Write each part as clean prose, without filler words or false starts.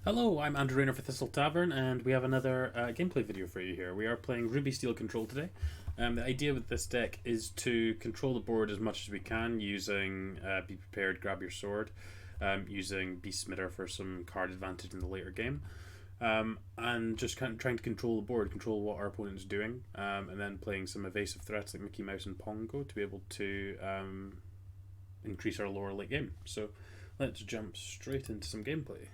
Hello, I'm Andrew Rayner for Thistle Tavern, and we have another gameplay video for you here. We are playing Ruby Steel Control today. The idea with this deck is to control the board as much as we can using Be Prepared, Grab Your Sword, using Beast Smitter for some card advantage in the later game, and just kind of trying to control the board, control what our opponent's doing, and then playing some evasive threats like Mickey Mouse and Pongo to be able to increase our lower late game. So let's jump straight into some gameplay.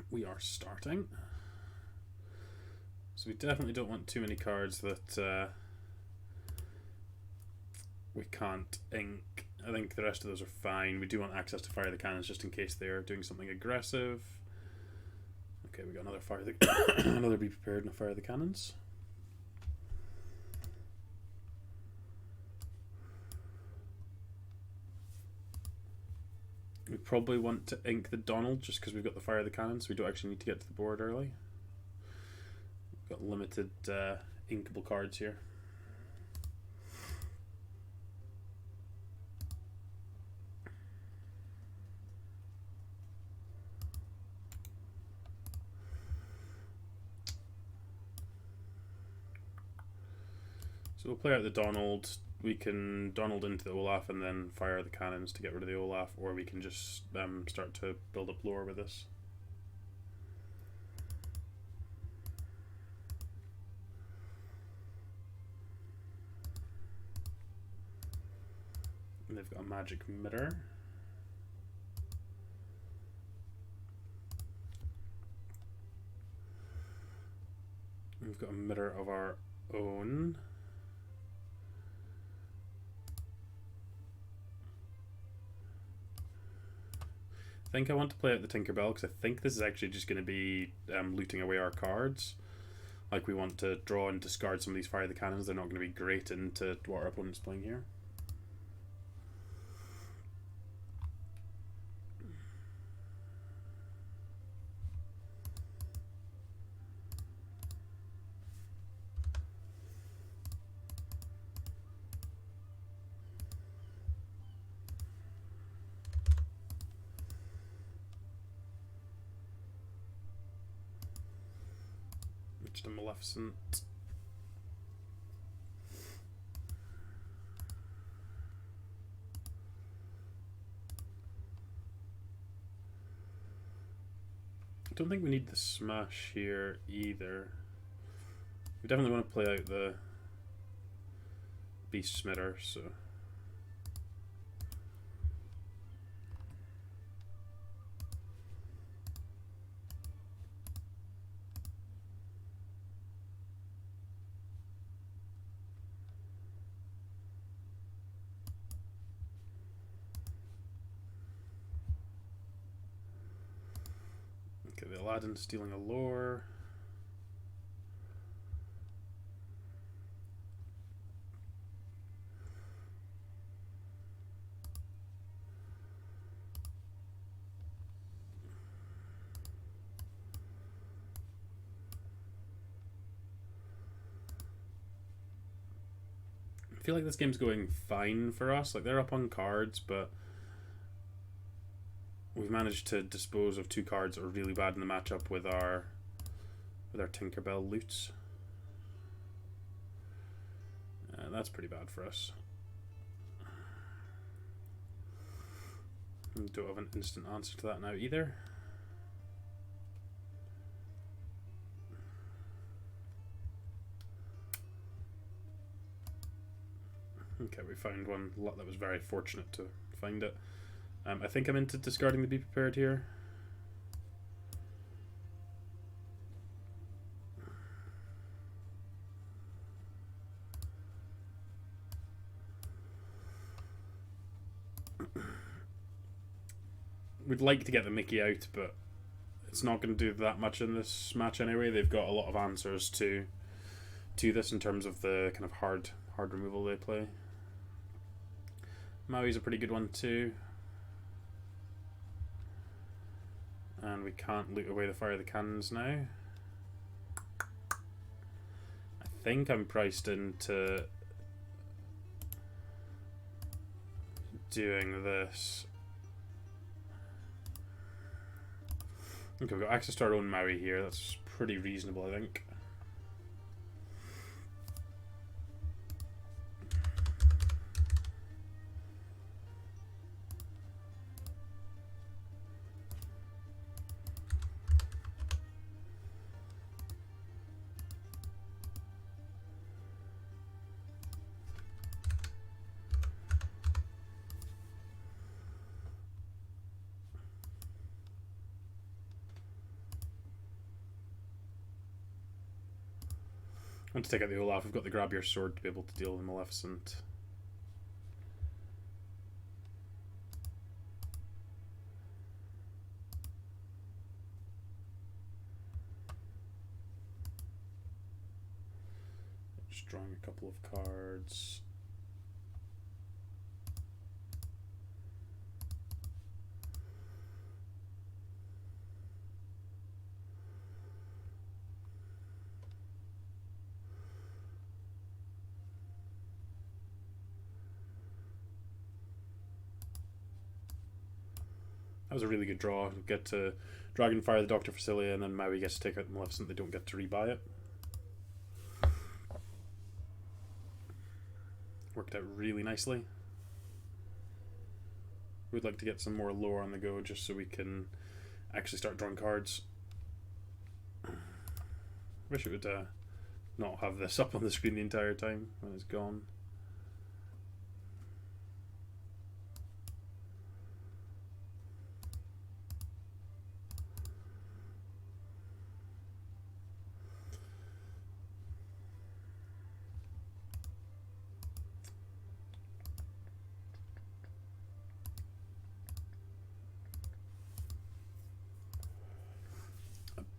We are starting. So we definitely don't want too many cards that we can't ink. I think the rest of those are fine. We do want access to Fire the Cannons just in case they're doing something aggressive. Okay, we got another Fire the another Be Prepared and a Fire the Cannons. We probably want to ink the Donald just because we've got the Fire of the Cannon, so we don't actually need to get to the board early. We've got limited inkable cards here. So we'll play out the Donald. We can Donald into the Olaf and then fire the cannons to get rid of the Olaf, or we can just start to build up lore with this. And they've got a magic mirror. We've got a mirror of our own. I think I want to play out the Tinkerbell because I think this is actually just going to be looting away our cards. Like, we want to draw and discard some of these Fire the Cannons. They're not going to be great into what our opponent's playing here. A Maleficent. I don't think we need the smash here either. We definitely want to play out the Beast Smitter, so. Okay, the Aladdin stealing a lore. I feel like this game's going fine for us. Like, they're up on cards, but we've managed to dispose of two cards that are really bad in the matchup with our Tinkerbell loots. That's pretty bad for us. We don't have an instant answer to that now either. Okay, we found one. That was very fortunate to find it. I think I'm into discarding the Be Prepared here. We'd like to get the Mickey out, but it's not going to do that much in this match anyway. They've got a lot of answers to this in terms of the kind of hard removal they play. Maui's a pretty good one too. And we can't loot away the Fire of the Cannons now. I think I'm priced into doing this Okay, we've got access to our own Maui here. That's pretty reasonable, I think. I want to take out the Olaf. We've got the grab your sword to be able to deal with Maleficent. Just drawing a couple of cards. That was a really good draw. We get to Dragonfire the Dr. Facilia, and then Maui gets to take out the Maleficent. They don't get to rebuy it. Worked out really nicely. We'd like to get some more lore on the go just so we can actually start drawing cards. Wish it would not have this up on the screen the entire time when it's gone.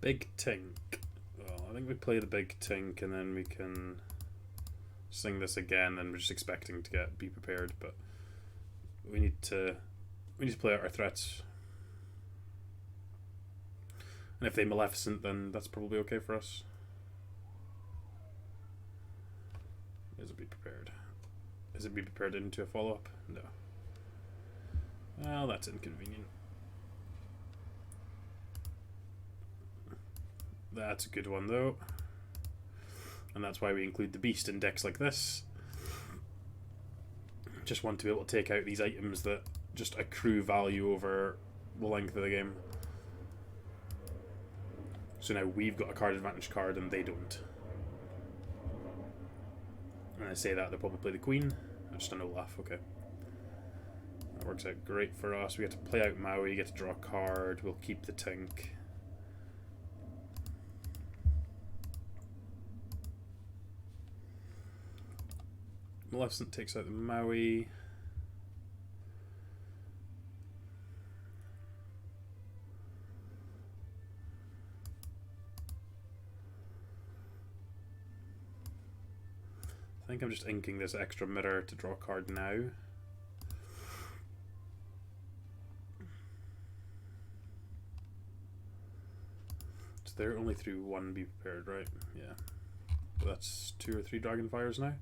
Big Tink. Well, I think we play the Big Tink and then we can sing this again, and we're just expecting to get Be Prepared, but we need to play out our threats. And if they Maleficent, then that's probably okay for us. Is it Be Prepared? Is it Be Prepared into a follow-up? No. Well, that's inconvenient. That's a good one though, and that's why we include the beast in decks like this. Just want to be able to take out these items that just accrue value over the length of the game. So now we've got a card advantage card and they don't. And I say that, they'll probably play the Queen. Just an Olaf, okay. That works out great for us. We get to play out Maui, get to draw a card, we'll keep the Tink. Maleficent takes out the Maui. I think I'm just inking this extra mirror to draw a card now. So they're only through one Be Prepared, right? Yeah. But that's 2 or 3 Dragonfires now.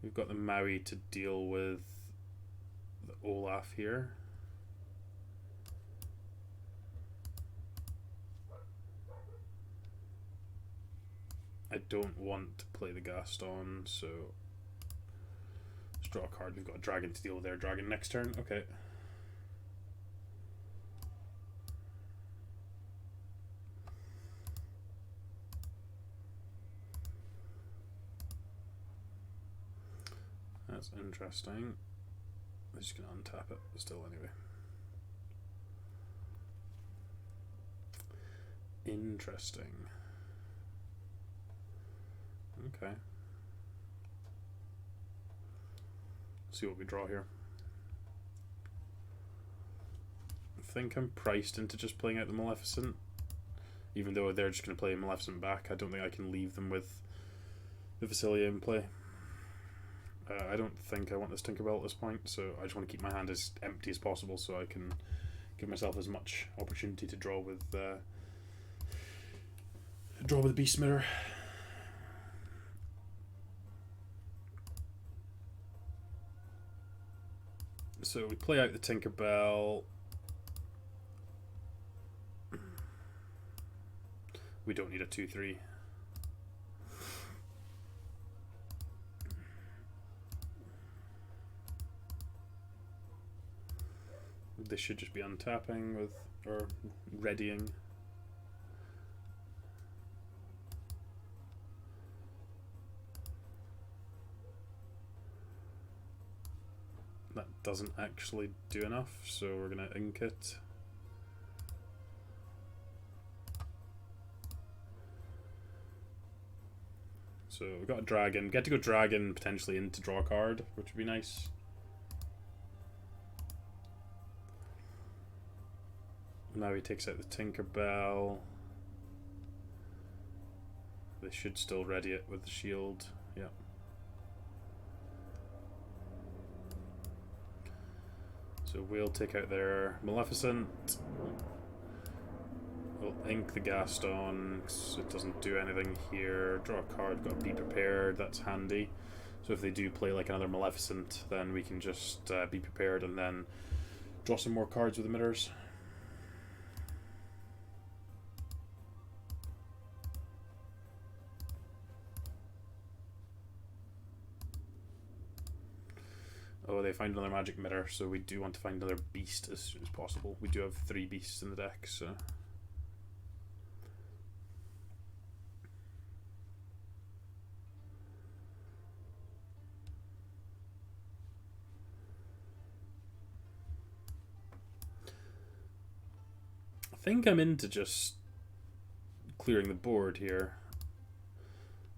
We've got the Maui to deal with the Olaf here. I don't want to play the Gaston, so let's draw a card. We've got a dragon to deal with their dragon next turn. Okay. That's interesting. I'm just going to untap it still anyway. Interesting. Okay. See what we draw here. I think I'm priced into just playing out the Maleficent. Even though they're just going to play Maleficent back, I don't think I can leave them with the Facilia in play. I don't think I want this Tinkerbell at this point, so I just want to keep my hand as empty as possible so I can give myself as much opportunity to draw with the Beast Mirror. So we play out the Tinkerbell. We don't need a 2-3. This should just be untapping with, or readying. That doesn't actually do enough, so we're going to ink it. So we've got a dragon. Get to go dragon potentially into draw a card, which would be nice. Now he takes out the Tinkerbell. They should still ready it with the shield. Yeah. So we'll take out their Maleficent. We'll ink the Gaston, so it doesn't do anything here. Draw a card, got to be prepared, that's handy. So if they do play like another Maleficent, then we can just be prepared and then draw some more cards with emitters. Oh, they find another magic emitter, so we do want to find another beast as soon as possible. We do have 3 beasts in the deck, so... I think I'm into just clearing the board here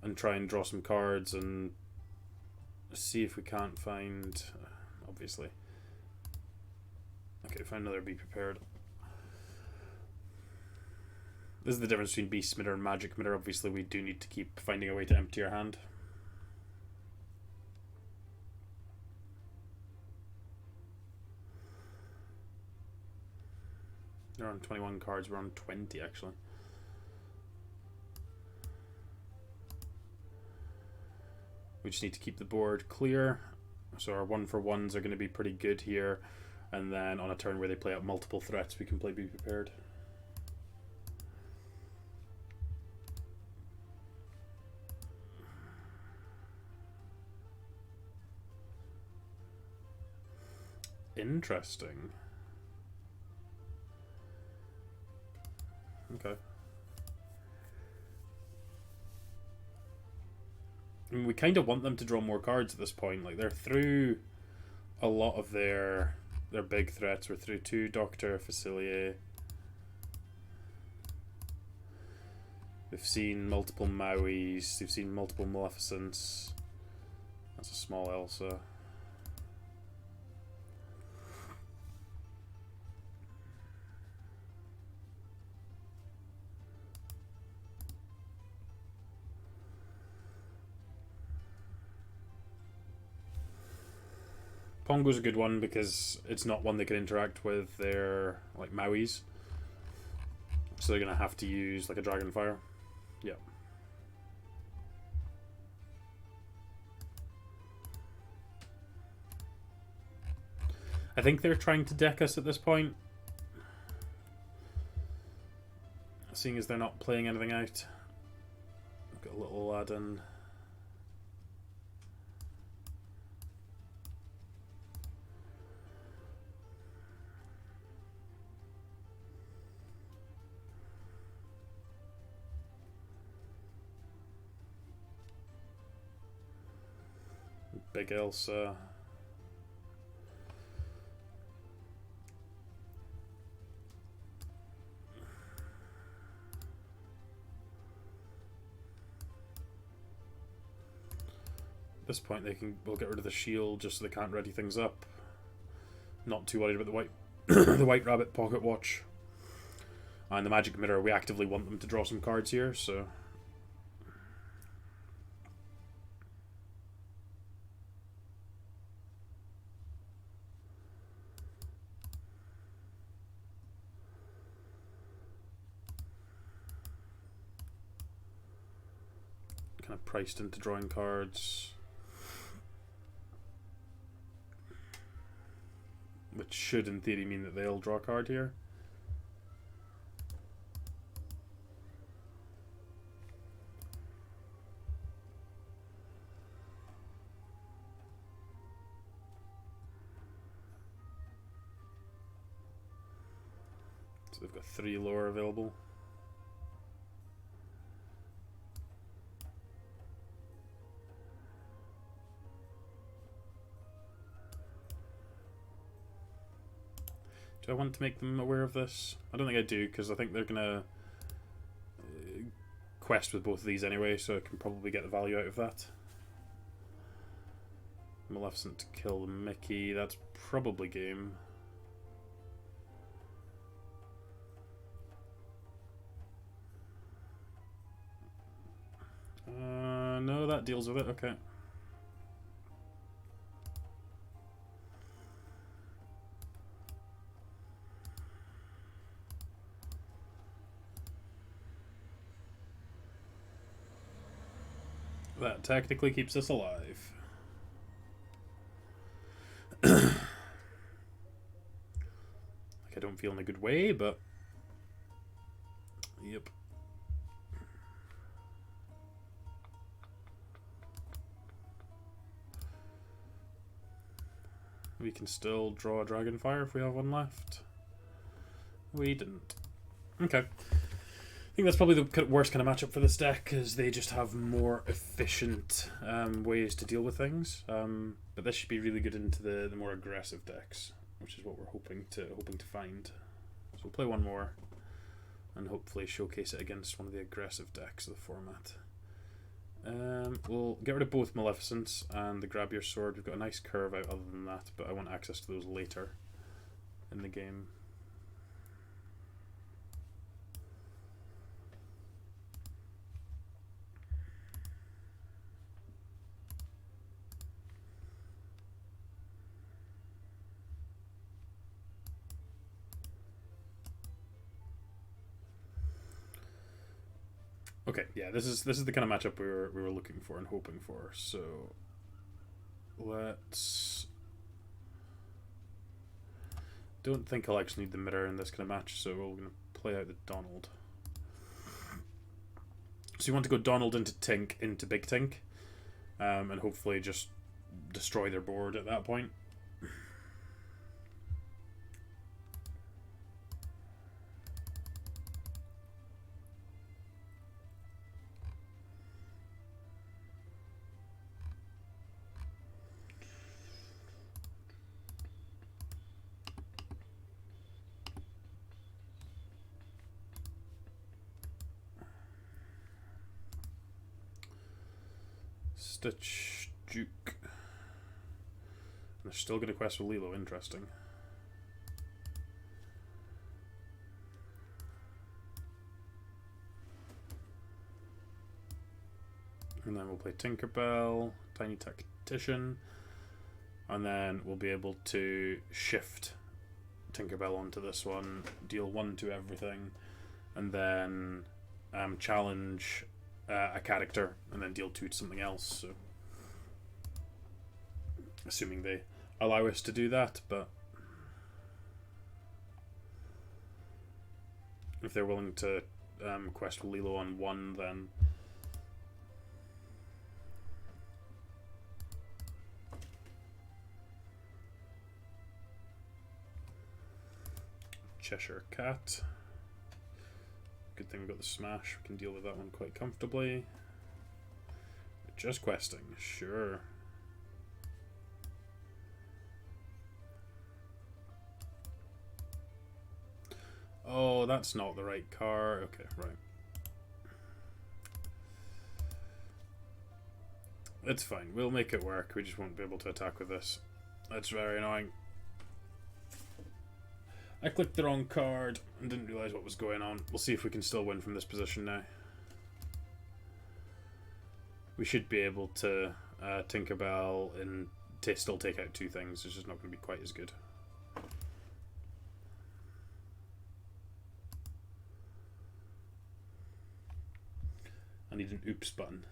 and try and draw some cards and see if we can't find, obviously. Okay, find another Be Prepared. This is the difference between Beast Smitter and Magic Smitter. Obviously, we do need to keep finding a way to empty our hand. They're on 21 cards, we're on 20 actually. We just need to keep the board clear. So our 1-for-1s are going to be pretty good here. And then on a turn where they play out multiple threats, we can play Be Prepared. Interesting. Okay. I mean, we kind of want them to draw more cards at this point. Like, they're through a lot of their big threats. We're through 2 Doctor Facilier. They've seen multiple Mauis. They've seen multiple Maleficents. That's a small Elsa. Pongo's a good one because it's not one they can interact with their like Mauis. So they're gonna have to use like a Dragonfire. Yeah. I think they're trying to deck us at this point. Seeing as they're not playing anything out. Got a little Aladdin. Big Elsa. At this point we'll get rid of the shield just so they can't ready things up. Not too worried about the white the White Rabbit pocket watch. And the Magic Mirror, we actively want them to draw some cards here, so kind of priced into drawing cards. which should in theory mean that they'll draw a card here. So they've got 3 lore available. Do I want to make them aware of this? I don't think I do, because I think they're going to quest with both of these anyway, so I can probably get the value out of that. Maleficent to kill the Mickey, that's probably game. No, that deals with it, okay. That technically keeps us alive. Like, I don't feel in a good way, but yep. We can still draw a Dragonfire if we have one left. We didn't. Okay. I think that's probably the worst kind of matchup for this deck, because they just have more efficient ways to deal with things. But this should be really good into the more aggressive decks, which is what we're hoping to find. So we'll play one more, and hopefully showcase it against one of the aggressive decks of the format. We'll get rid of both Maleficents and the Grab Your Sword. We've got a nice curve out other than that, but I want access to those later in the game. Okay, yeah, this is the kind of matchup we were looking for and hoping for. So let's. Don't think I'll actually need the mirror in this kind of match, so we're going to play out the Donald. So you want to go Donald into Tink into Big Tink, and hopefully just destroy their board at that point. Stitch, Duke. They're still going to quest with Lilo, interesting. And then we'll play Tinkerbell, Tiny Tactician, and then we'll be able to shift Tinkerbell onto this one, deal 1 to everything, and then challenge a character, and then deal 2 to something else. So, assuming they allow us to do that, but if they're willing to quest with Lilo on 1, then Cheshire Cat. Good thing we've got the smash, we can deal with that one quite comfortably. Just questing, sure. Oh, that's not the right car. Okay, right. It's fine, we'll make it work, we just won't be able to attack with this. That's very annoying. I clicked the wrong card and didn't realise what was going on. We'll see if we can still win from this position now. We should be able to Tinkerbell and still take out 2 things. It's just not going to be quite as good. I need an oops button.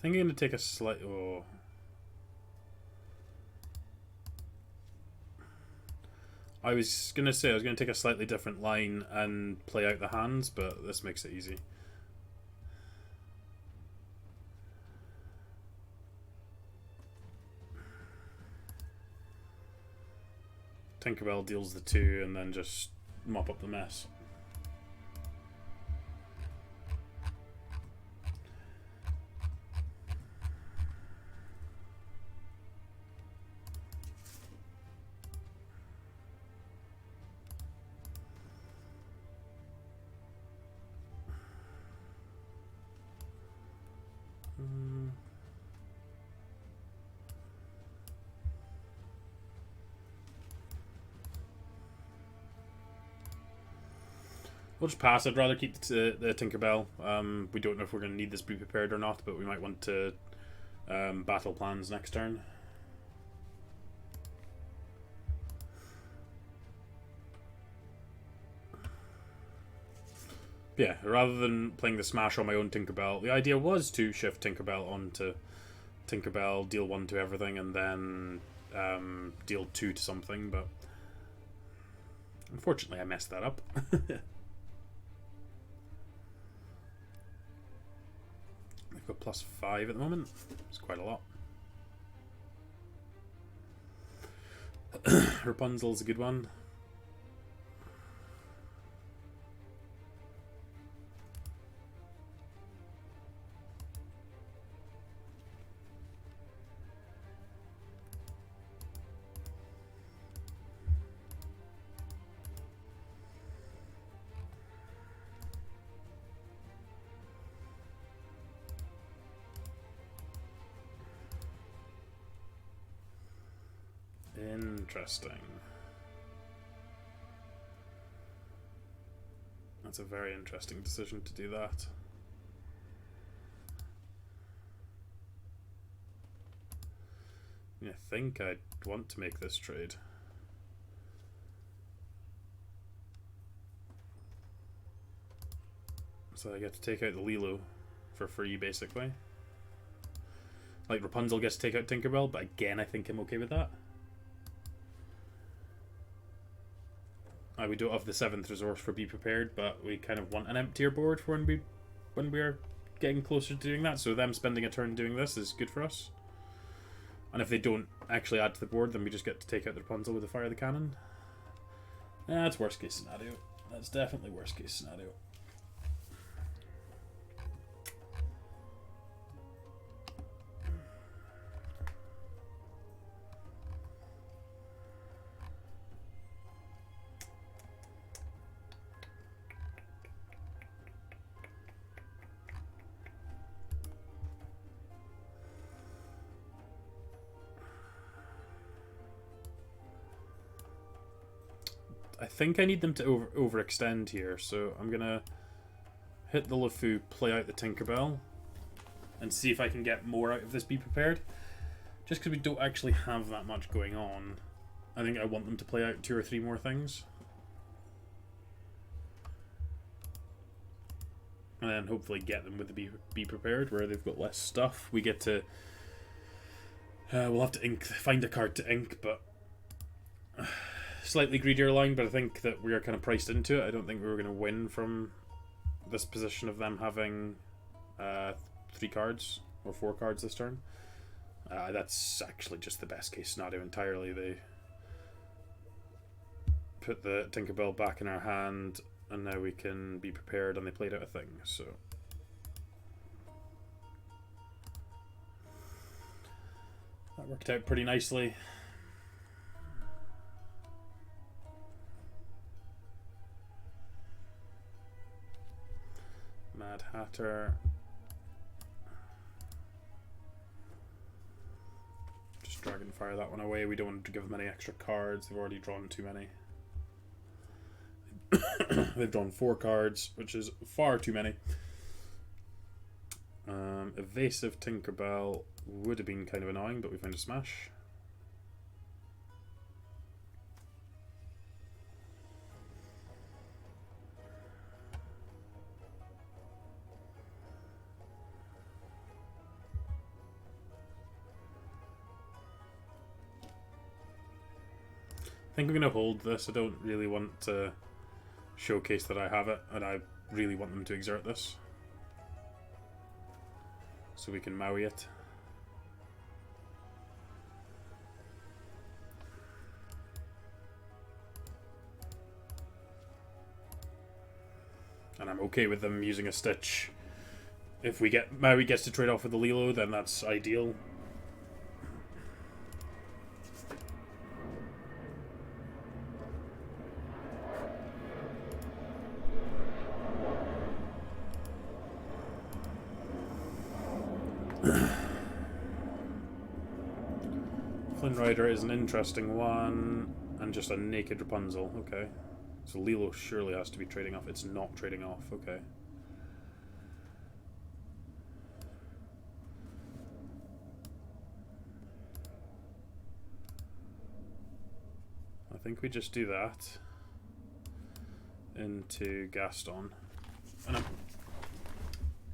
think I'm going to take a slight... Oh. I was going to say I was going to take a slightly different line and play out the hands, but this makes it easy. Tinkerbell deals the 2 and then just mop up the mess. We'll just pass. I'd rather keep the Tinkerbell. We don't know if we're going to need this Be Prepared or not, but we might want to battle plans next turn. Yeah, rather than playing the Smash on my own Tinkerbell, the idea was to shift Tinkerbell onto Tinkerbell, deal 1 to everything, and then deal 2 to something, but unfortunately I messed that up. We've got +5 at the moment. It's quite a lot. Rapunzel's a good one. Interesting. That's a very interesting decision to do that. I think I'd want to make this trade. So I get to take out the Lilo for free, basically. Like, Rapunzel gets to take out Tinkerbell, but again, I think I'm okay with that. We don't have the 7th resource for Be Prepared, but we kind of want an emptier board for when we're getting closer to doing that, so them spending a turn doing this is good for us. And if they don't actually add to the board, then we just get to take out the Rapunzel with the Fire of the Cannon. That's worst case scenario. That's definitely worst case scenario. I think I need them to overextend here, so I'm gonna hit the LeFou, play out the Tinkerbell, and see if I can get more out of this Be Prepared. Just because we don't actually have that much going on, I think I want them to play out 2 or 3 more things. And then hopefully get them with the Be Prepared, where they've got less stuff. We get to... we'll have to find a card to ink, but... slightly greedier line, but I think that we are kind of priced into it. I don't think we were going to win from this position of them having 3 cards or 4 cards this turn. That's actually just the best case scenario entirely. They put the Tinkerbell back in our hand, and now we can Be Prepared, and they played out a thing. So that worked out pretty nicely. Mad Hatter. Just Dragon Fire that one away. We don't want to give them any extra cards. They've already drawn too many. They've drawn 4 cards, which is far too many. Evasive Tinkerbell would have been kind of annoying, but we found a smash. think I'm going to hold this. I don't really want to showcase that I have it, and I really want them to exert this. So we can Maui it. And I'm okay with them using a Stitch. If we get Maui gets to trade off with the Lilo, then that's ideal. Flynn Rider is an interesting one, and just a naked Rapunzel. Okay. So Lilo surely has to be trading off. It's not trading off. Okay. I think we just do that into Gaston. And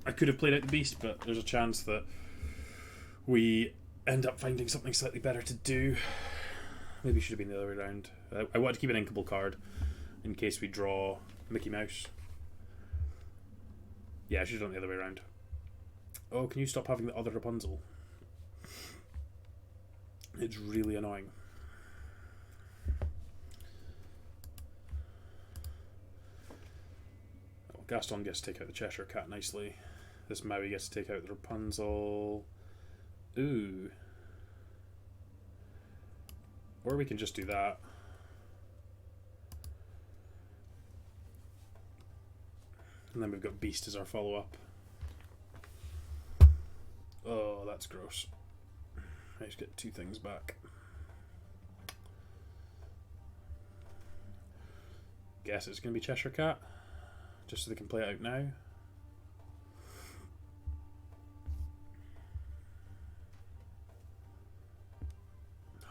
I could have played out the Beast, but there's a chance that we end up finding something slightly better to do. Maybe it should have been the other way around. I wanted to keep an inkable card in case we draw Mickey Mouse. Yeah, I should have done the other way around. Oh, can you stop having the other Rapunzel? It's really annoying. Oh, Gaston gets to take out the Cheshire Cat nicely. This Maui gets to take out the Rapunzel. Ooh. Or we can just do that. And then we've got Beast as our follow-up. Oh, that's gross. I just get 2 things back. Guess it's going to be Cheshire Cat. Just so they can play it out now.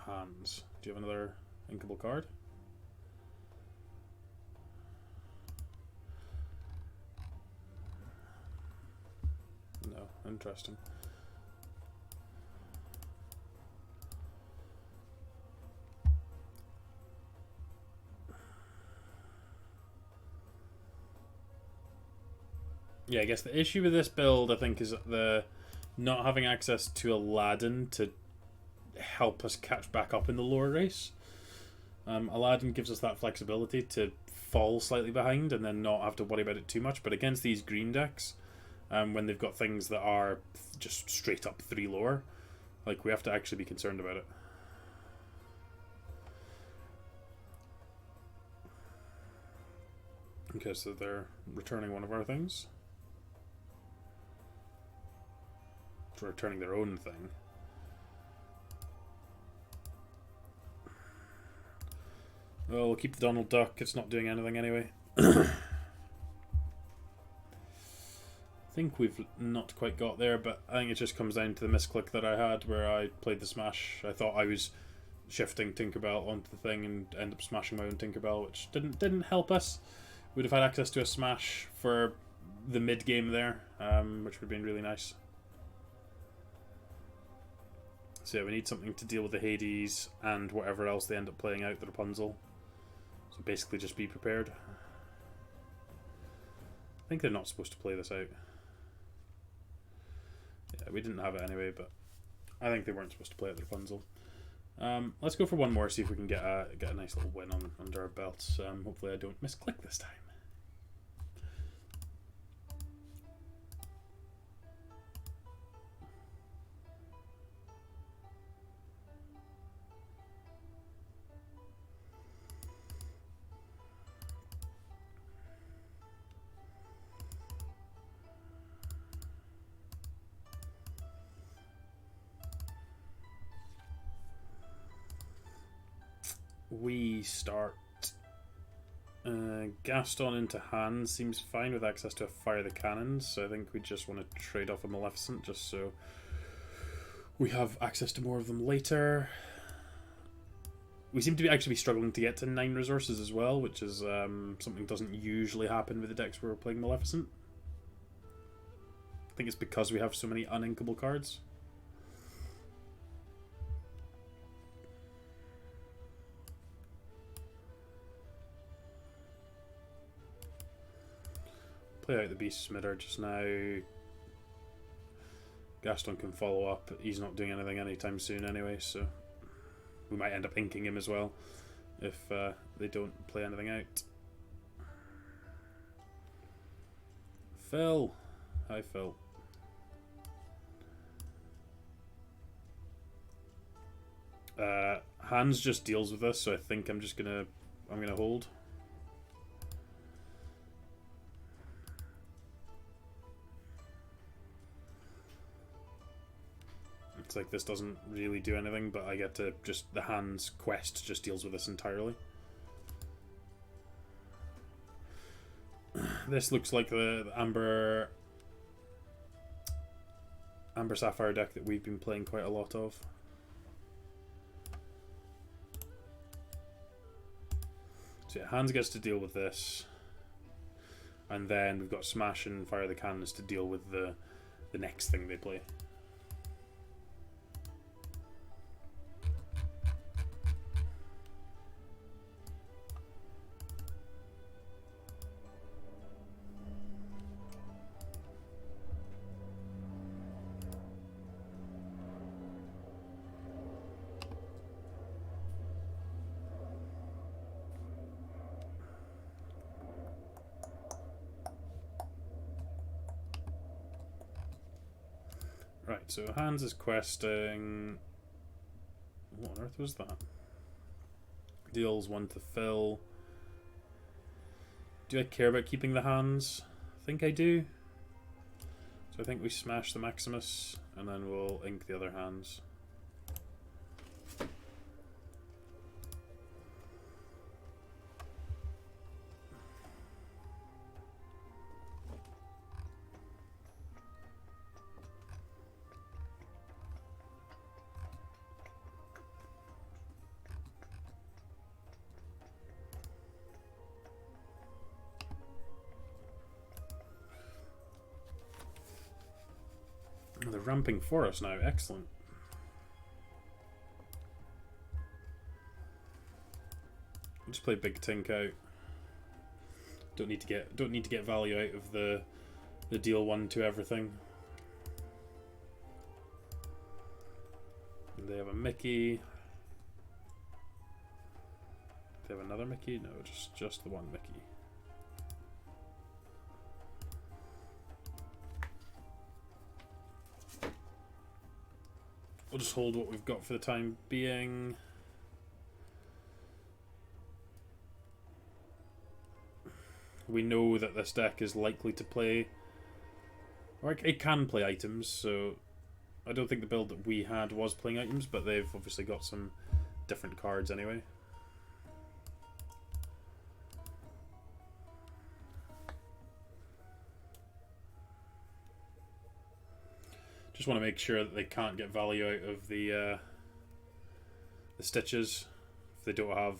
Hands. Do you have another inkable card? No, interesting. Yeah, I guess the issue with this build, I think, is the not having access to Aladdin to help us catch back up in the lower race. Aladdin gives us that flexibility to fall slightly behind and then not have to worry about it too much. But against these green decks, when they've got things that are just straight up 3 lower, like, we have to actually be concerned about it. Okay, so they're returning one of our things. So returning their own thing. Well, we'll keep the Donald Duck. It's not doing anything anyway. I think we've not quite got there, but I think it just comes down to the misclick that I had where I played the Smash. I thought I was shifting Tinkerbell onto the thing and ended up smashing my own Tinkerbell, which didn't help us. We'd have had access to a Smash for the mid-game there, which would have been really nice. So yeah, we need something to deal with the Hades and whatever else they end up playing out, the Rapunzel. So basically just be prepared. I think they're not supposed to play this out. Yeah, we didn't have it anyway, but I think they weren't supposed to play out the Rapunzel. Let's go for one more, see if we can get a nice little win under our belts. Hopefully I don't misclick this time. We start Gaston into hand seems fine with access to a Fire the Cannons, so I think we just want to trade off a Maleficent just so we have access to more of them later. We seem to actually be struggling to get to 9 resources as well, which is something that doesn't usually happen with the decks where we're playing Maleficent. I think it's because we have so many uninkable cards. play out the Beast Smitter just now. Gaston can follow up. He's not doing anything anytime soon anyway, so we might end up inking him as well if they don't play anything out. Phil. Hi, Phil. Hans just deals with this, so I think I'm gonna hold. It's like this doesn't really do anything, but I get to just the Hans quest just deals with this entirely. This looks like the Amber Sapphire deck that we've been playing quite a lot of. So yeah, Hans gets to deal with this, and then we've got Smash and Fire the Cannons to deal with the next thing they play. Right, so Hans is questing. What on earth was that? Deals 1 to Phil. Do I care about keeping the Hans? I think I do. So I think we smash the Maximus and then we'll ink the other Hans. They're ramping for us now. Excellent. Just play Big Tink out. Don't need to get value out of the deal 1 to everything. And they have a Mickey. They have another Mickey? No, just the one Mickey. We'll just hold what we've got for the time being. We know that this deck is likely to play, or it can play items, so I don't think the build that we had was playing items, but they've obviously got some different cards anyway. Just want to make sure that they can't get value out of the stitches. If they don't have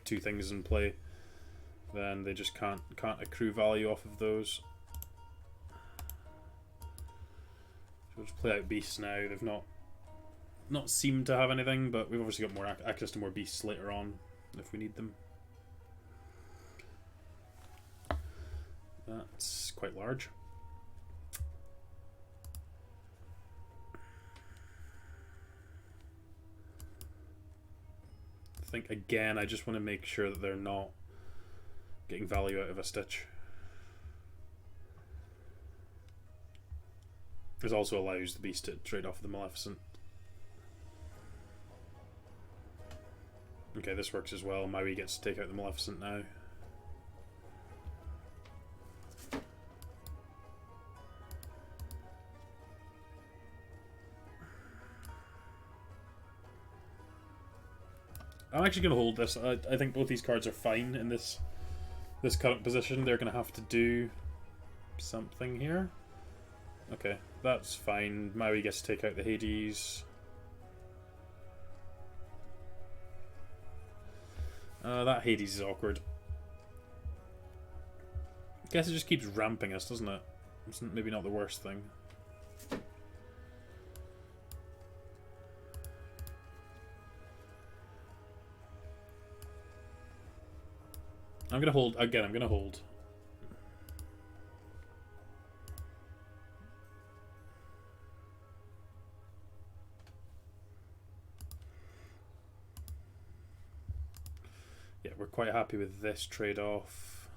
2 things in play, then they just can't accrue value off of those. So we'll just play out beasts now. They've not seemed to have anything, but we've obviously got more access to more beasts later on if we need them. That's quite large. I think again I just want to make sure that they're not getting value out of a Stitch. This also allows the Beast to trade off the Maleficent. Okay, this works as well. Maui gets to take out the Maleficent now. I'm actually going to hold this. I think both these cards are fine in this current position. They're going to have to do something here. Okay, that's fine. Maui gets to take out the Hades. That Hades is awkward. Guess it just keeps ramping us, doesn't it? It's maybe not the worst thing. I'm gonna hold again. I'm gonna hold. Yeah, we're quite happy with this trade-off.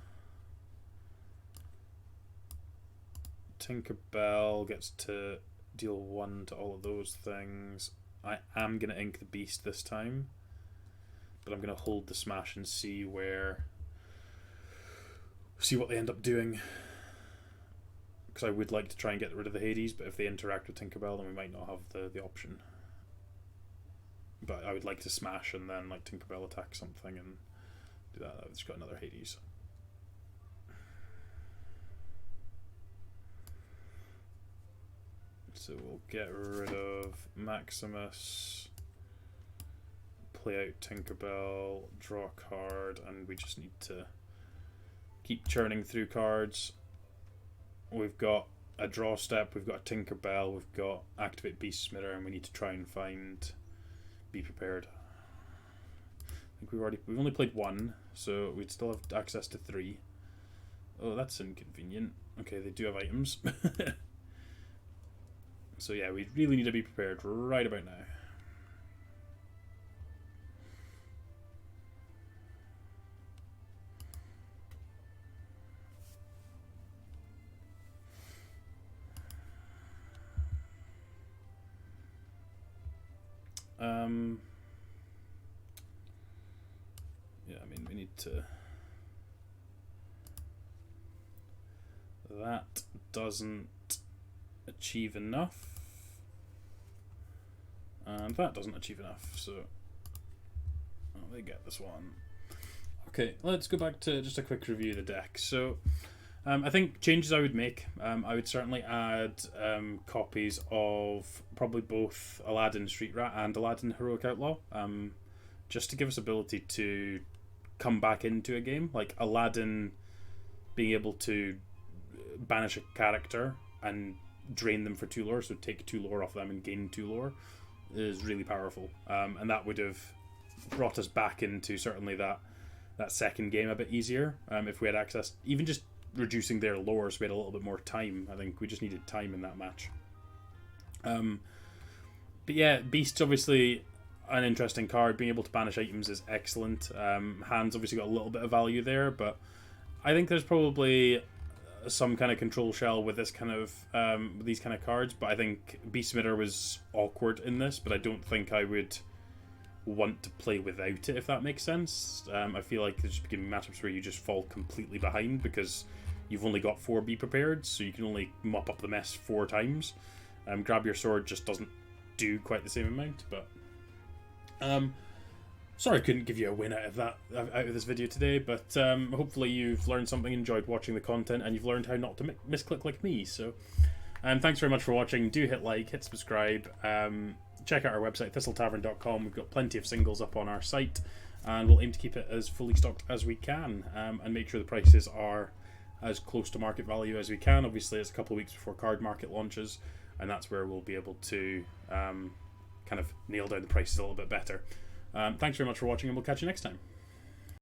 Tinkerbell gets to deal 1 to all of those things. I am going to ink the beast this time, but I'm going to hold the smash and see what they end up doing, because I would like to try and get rid of the Hades, but if they interact with Tinkerbell then we might not have the option. But I would like to smash and then like Tinkerbell attack something and do that. I've just got another Hades. So we'll get rid of Maximus, play out Tinkerbell, draw a card, and we just need to keep churning through cards. We've got a draw step, we've got a Tinkerbell, we've got activate Beast Smitter, and we need to try and find Be Prepared. I think we've only played 1, so we'd still have access to 3. Oh, that's inconvenient. Okay, they do have items. So yeah, we really need to be prepared right about now. Yeah, I mean, we need to... That doesn't achieve enough. And that doesn't achieve enough, so... Oh, they get this one. Okay, let's go back to just a quick review of the deck. So, I think changes I would make. I would certainly add copies of probably both Aladdin Street Rat and Aladdin Heroic Outlaw, just to give us ability to come back into a game. Like Aladdin being able to banish a character and drain them for 2 lore, so take 2 lore off them and gain 2 lore, is really powerful. And that would have brought us back into certainly that second game a bit easier, if we had access, even just reducing their lore so we had a little bit more time. I think we just needed time in that match. But yeah, Beast's obviously an interesting card. Being able to banish items is excellent. Hand's obviously got a little bit of value there, but I think there's probably some kind of control shell with this kind of with these kind of cards. But I think Beast Smitter was awkward in this, but I don't think I would want to play without it, if that makes sense. I feel like there's going to be matchups where you just fall completely behind because you've only got 4 Be Prepared, so you can only mop up the mess 4 times. Grab Your Sword just doesn't do quite the same amount, but sorry I couldn't give you a win out of this video today, but hopefully you've learned something, enjoyed watching the content, and you've learned how not to misclick like me. So thanks very much for watching. Do hit like, hit subscribe, check out our website thistletavern.com. We've got plenty of singles up on our site, and we'll aim to keep it as fully stocked as we can, and make sure the prices are as close to market value as we can. Obviously it's a couple of weeks before card market launches, and that's where we'll be able to kind of nail down the prices a little bit better. Thanks very much for watching, and we'll catch you next time.